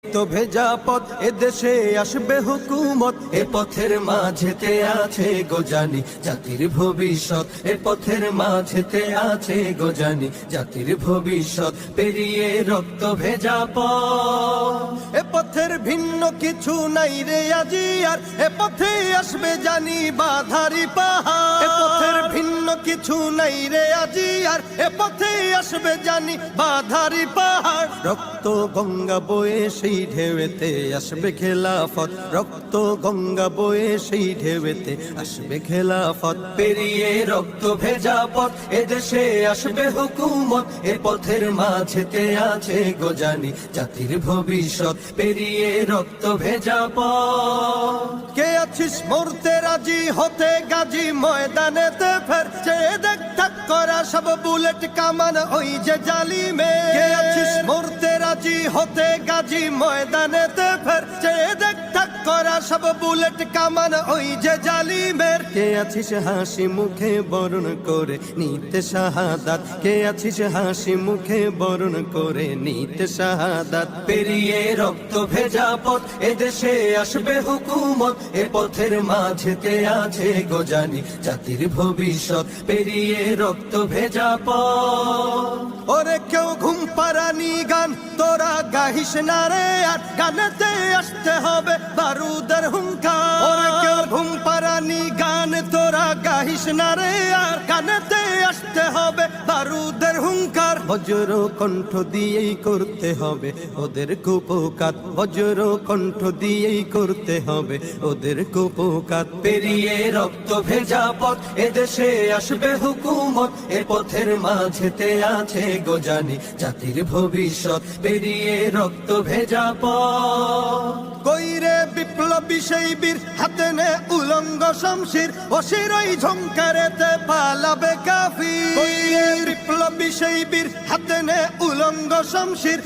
তো ভেজা পথ এদেশে আসবে হুকুমত, এ পথের মাঝেতে আছে গোজানি জাতির ভবিষ্যৎ, এ পথের মাঝেতে আছে গোজানি জাতির ভবিষ্যৎ। পেরিয়ে রক্ত ভেজা পথ, এ পথের ভিন্ন কিছু নাই রে আজি আর, এ পথে আসবে জানি বাধারি পাহাড়। এ পথের ভিন্ন কিছু নাই রে আজি আর, এ পথে আসবে জানি বাধারি পাহাড়। রক্ত গঙ্গা বয়ে সেই ঢেউতে আসবে খেলাফত, রক্ত গঙ্গা বয়ে সেই ঢেউতে আসবে খেলাফত। পেরিয়ে রক্ত ভেজা পথ এদেশে আসবে হুকুমত, এ পথের মাঝেতে আছে গোজানি জাতির ভবিষ্যৎ। পেরিয়ে রক্ত ভেজা পথ, কে আছিস মরতে রাজি হতে গাজী ময়দানেতে ফের, যে দেখ ঠাক করা সব বুলেট কামান ওই যে জালিমে। কে আছিস মরতে রাজি হতে গাজী ময়দানেতে ফের, যে দেখ ঠাক করা সব বুলেট কামান ওই যে জালিমের। কে আছিস হাসি মুখে বরণ করে নিতে শাহাদাত, কে আছিস হাসি মুখে বরণ করে নিতে শাহাদাত। পেরিয়ে রক্ত ভেজা পথ এদেশে আসবে হুকুমত, এ পথের মাঝেতে আছে গোজানি জাতির ভবিষ্যৎ। পেরিয়ে রক্ত ভেজা পথ, ওরে কেউ ঘুম পাড়ানি গান তোরা গাহিস না রে আর, গানেতে আসতে হবে বারুদের হুঙ্কার। ওরে কেউ ঘুম পাড়ানি গান তোরা গাহিস না রে আর, গানেতে আসতে হবে বারুদের হুঙ্কার। বজ্র কণ্ঠ দিয়েই করতে হবে ওদের কুপকাত, বজ্র কণ্ঠ দিয়েই করতে হবে ওদের কুপকাত। পেরিয়ে রক্ত ভেজা পথ এদেশে আসবে হুকুমত, এ পথের মাঝেতে আছে গোজানি জাতির ভবিষ্যৎ। পেরিয়ে রক্ত ভেজা পথ, কইরে বিপ্লবী সেই বীর হাতে নে উলঙ্গ শমশির, অশিরই ঝংকারেতে পালাবে কাফির। কইরে বিপ্লবী সেই বীর হাতে নে উলঙ্গ শমশির।